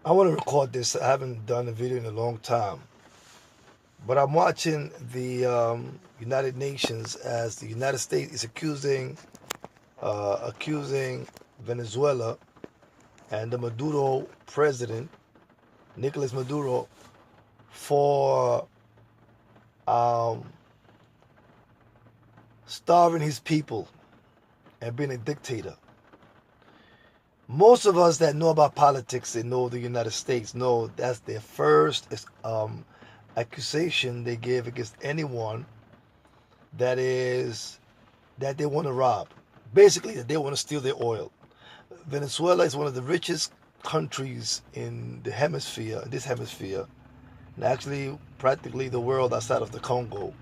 I want to record this. I haven't done a video in a long time, but I'm watching the United Nations as the United States is accusing Venezuela and the Maduro president, Nicolas Maduro, for um, starving his people and being a dictator. Most of us that know about politics and know the United States know that's their first accusation they give against anyone that they want to rob. Basically, that they want to steal their oil. Venezuela is one of the richest countries in this hemisphere, and actually practically the world outside of the Congo.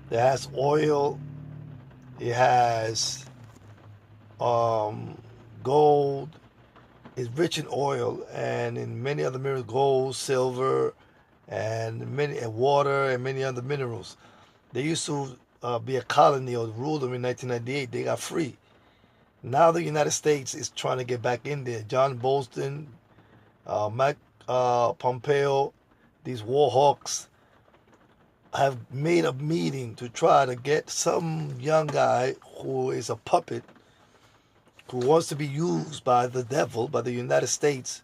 It has oil, it has gold, is rich in oil and in many other minerals, gold, silver, and water and many other minerals. They used to be a colony or rule them in 1998. They got free. Now the United States is trying to get back in there. John Bolton, Mike Pompeo, these war hawks have made a meeting to try to get some young guy who is a puppet, who wants to be used by the devil, by the United States,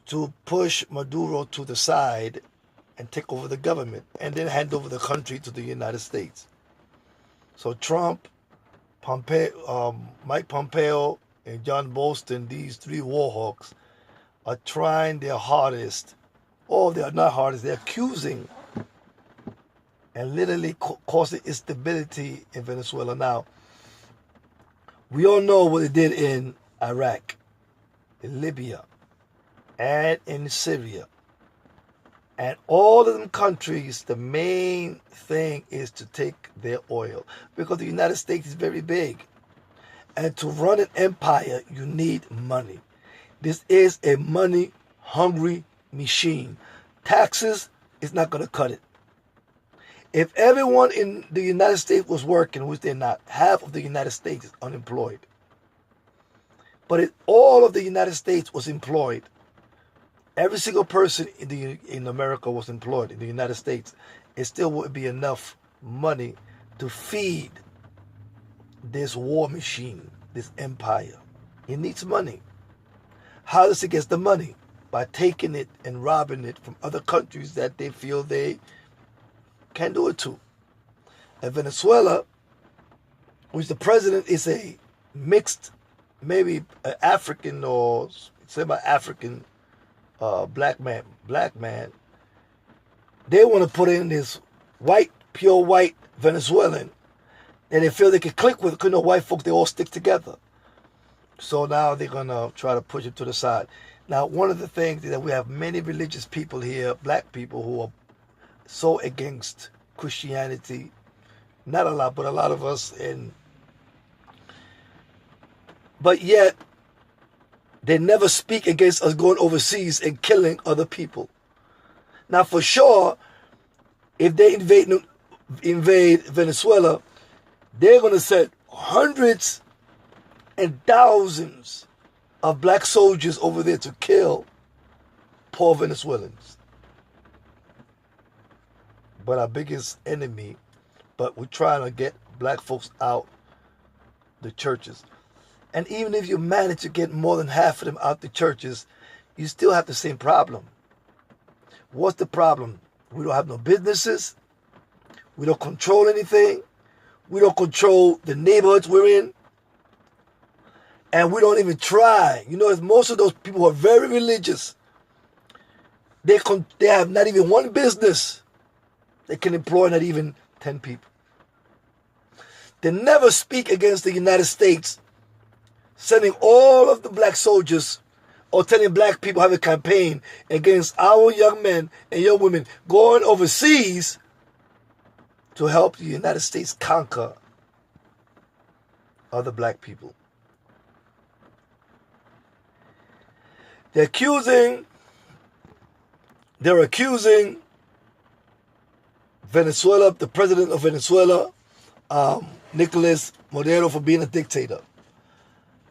to push Maduro to the side and take over the government and then hand over the country to the United States. So Trump, Mike Pompeo, and John Bolton, these three war hawks, are trying their hardest. Oh, they are not hardest, they're accusing and literally causing instability in Venezuela. Now, we all know what it did in Iraq, in Libya, and in Syria. And all of them countries, the main thing is to take their oil, because the United States is very big. And to run an empire, you need money. This is a money-hungry machine. Taxes is not going to cut it. If everyone in the United States was working, which they're not, half of the United States is unemployed. But if all of the United States was employed, every single person in America was employed in the United States, it still wouldn't be enough money to feed this war machine, this empire. It needs money. How does it get the money? By taking it and robbing it from other countries that they feel they can do it to. And Venezuela, which the president is a mixed, maybe African or semi-African black man, they want to put in this pure white Venezuelan, and they feel they can click with it because white folks, they all stick together. So now they're going to try to push it to the side. Now, one of the things is that we have many religious people here, black people, who are so against Christianity. Not a lot, but a lot of us. But yet, they never speak against us going overseas and killing other people. Now, for sure, if they invade Venezuela, they're going to send hundreds and thousands of black soldiers over there to kill poor Venezuelans. But our biggest enemy, but we're trying to get black folks out the churches. And even if you manage to get more than half of them out the churches, you still have the same problem. What's the problem? We don't have no businesses. We don't control anything. We don't control the neighborhoods we're in. And we don't even try. You know, most of those people who are very religious, they have not even one business. They can employ not even 10 people. They never speak against the United States sending all of the black soldiers or telling black people have a campaign against our young men and young women going overseas to help the United States conquer other black people. They're accusing Venezuela, the president of Venezuela, Nicolas Maduro, for being a dictator,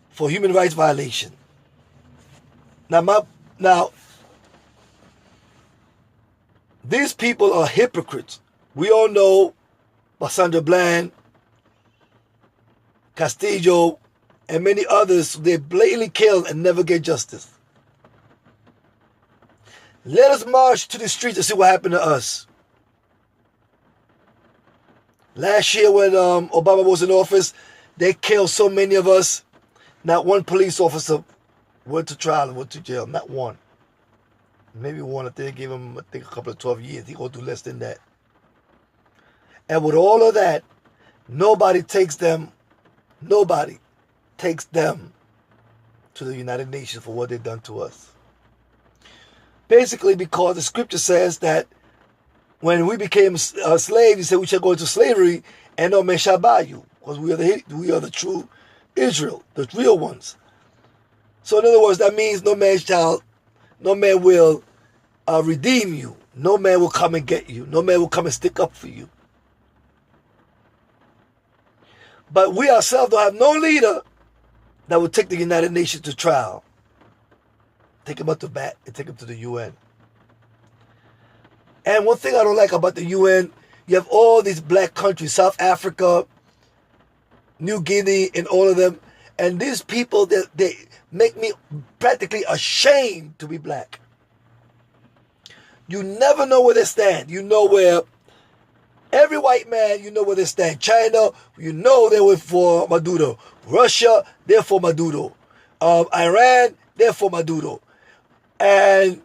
for human rights violation. Now, these people are hypocrites. We all know Sandra Bland, Castillo, and many others, they blatantly kill and never get justice. Let us march to the streets and see what happened to us. Last year when Obama was in office, they killed so many of us. Not one police officer went to trial and went to jail. Not one. Maybe one. I think they gave him, a couple of 12 years. He going to do less than that. And with all of that, nobody takes them to the United Nations for what they've done to us. Basically because the scripture says that when we became slaves, he said we shall go into slavery and no man shall buy you. Because we are the true Israel, the real ones. So in other words, that means no man will redeem you. No man will come and get you. No man will come and stick up for you. But we ourselves don't have no leader that will take the United Nations to trial. Take them up to bat and take them to the UN. And one thing I don't like about the UN, you have all these black countries, South Africa, New Guinea, and all of them. And these people, they make me practically ashamed to be black. You never know where they stand. You know where every white man, you know where they stand. China, you know they were for Maduro. Russia, they're for Maduro. Iran, they're for Maduro. And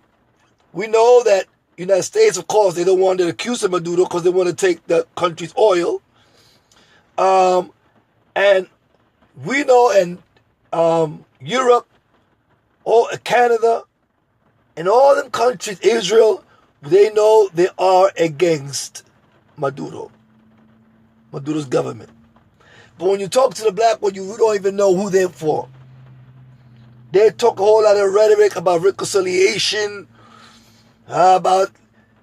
we know that United States, of course, they don't want to accuse of Maduro because they want to take the country's oil. And we know in Europe, or Canada, and all them countries, Israel, they know they are against Maduro's government. But when you talk to the black one, you don't even know who they're for. They talk a whole lot of rhetoric about reconciliation, about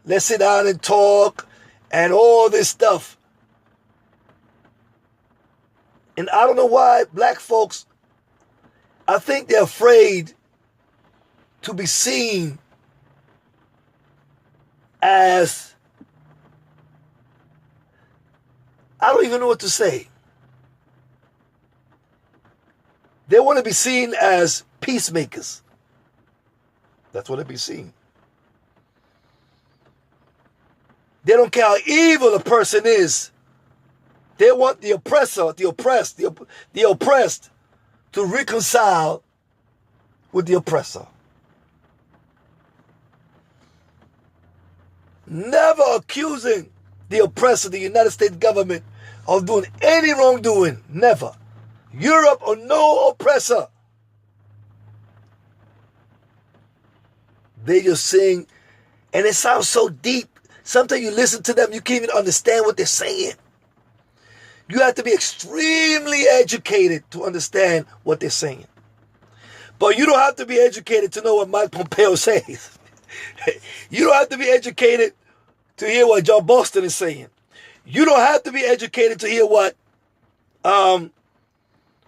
let's sit down and talk, and all this stuff. And I don't know why black folks, I think they're afraid to be seen as, I don't even know what to say. They want to be seen as peacemakers. That's what they be seen. They don't care how evil a person is. They want the oppressor, the oppressed to reconcile with the oppressor. Never accusing the oppressor, the United States government, of doing any wrongdoing. Never. Europe or no oppressor. They just sing, and it sounds so deep. Sometimes you listen to them, you can't even understand what they're saying. You have to be extremely educated to understand what they're saying. But you don't have to be educated to know what Mike Pompeo says. You don't have to be educated to hear what John Bolton is saying. You don't have to be educated to hear what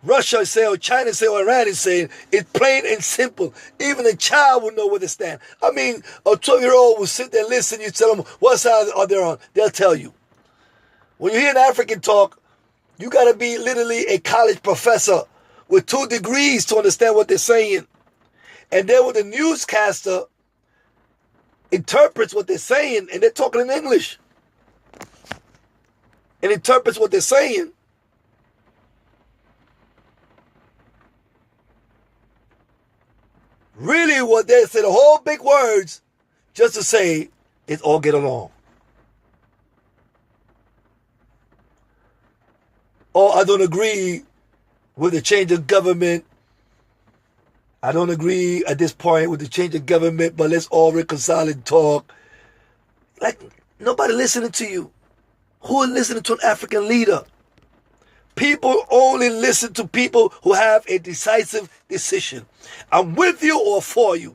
Russia is saying, or China is saying, or Iran is saying. It's plain and simple. Even a child will know where they stand. I mean, a 12-year-old will sit there and listen. You tell them, what side are they on? They'll tell you. When you hear an African talk, you got to be literally a college professor with 2 degrees to understand what they're saying. And then when the newscaster interprets what they're saying, and they're talking in English, and interprets what they're saying, really what they say, the whole big words, just to say, it's all get along. Or I don't agree with the change of government. I don't agree at this point with the change of government, but let's all reconcile and talk. Like, nobody listening to you. Who is listening to an African leader? People only listen to people who have a decisive decision. I'm with you or for you.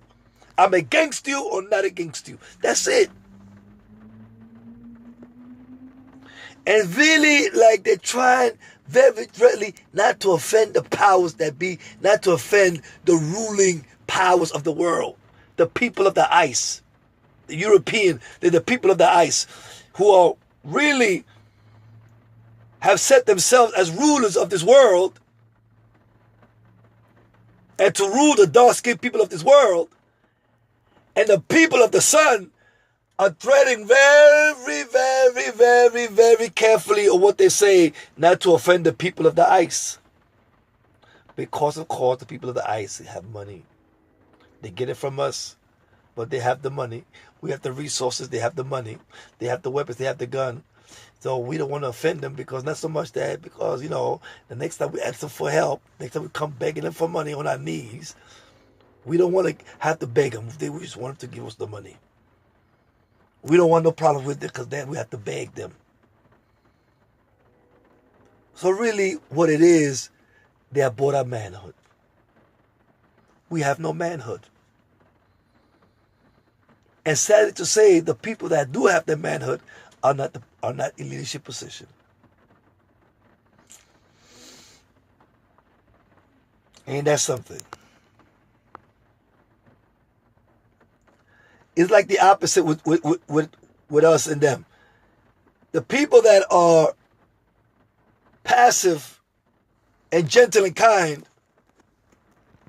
I'm against you or not against you. That's it. And really, like, they're trying very, very not to offend the powers that be, not to offend the ruling power. powers of the world, the people of the ice, the European, they're the people of the ice who are really have set themselves as rulers of this world and to rule the dark-skinned people of this world. And the people of the sun are treading very, very, very, very carefully on what they say, not to offend the people of the ice. Because, of course, the people of the ice have money. They get it from us, but they have the money. We have the resources. They have the money. They have the weapons. They have the gun. So we don't want to offend them, because not so much that, because, you know, the next time we ask them for help, next time we come begging them for money on our knees, we don't want to have to beg them. We just want them to give us the money. We don't want no problem with it, because then we have to beg them. So really what it is, they have bought our manhood. We have no manhood. And sadly to say, the people that do have their manhood are not in leadership position. Ain't that something? It's like the opposite with us and them. The people that are passive and gentle and kind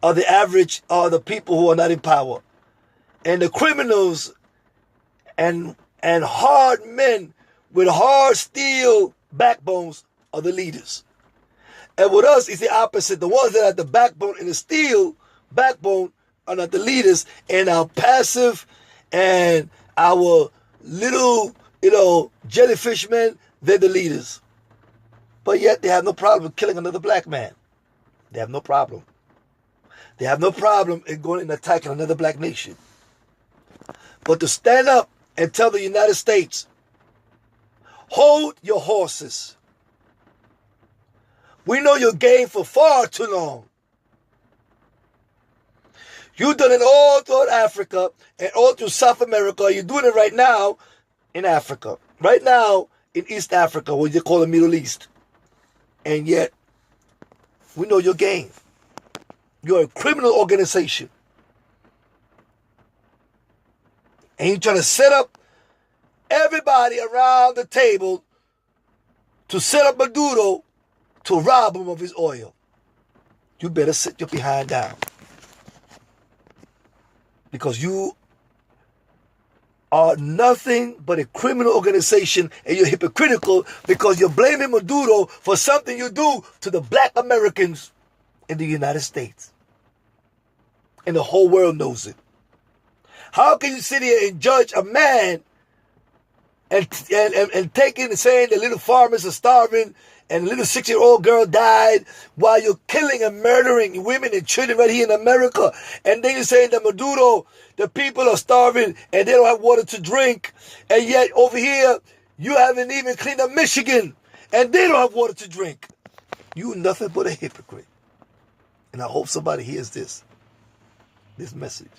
are the average, are the people who are not in power. And the criminals and hard men with hard steel backbones are the leaders. And with us, it's the opposite. The ones that have the backbone and the steel backbone are not the leaders, and our passive and our little, jellyfish men, they're the leaders. But yet they have no problem with killing another black man. They have no problem. They have no problem in going and attacking another black nation. But to stand up and tell the United States, hold your horses. We know your game for far too long. You've done it all throughout Africa and all through South America. You're doing it right now in Africa. Right now in East Africa, what you call the Middle East. And yet, we know your game. You're a criminal organization. And you're trying to set up everybody around the table to set up Maduro to rob him of his oil. You better sit your behind down. Because you are nothing but a criminal organization, and you're hypocritical because you're blaming Maduro for something you do to the black Americans in the United States. And the whole world knows it. How can you sit here and judge a man and taking and saying the little farmers are starving and a little 6-year-old girl died while you're killing and murdering women and children right here in America? And then you're saying that Maduro, the people are starving and they don't have water to drink. And yet over here, you haven't even cleaned up Michigan and they don't have water to drink. You nothing but a hypocrite. And I hope somebody hears this message.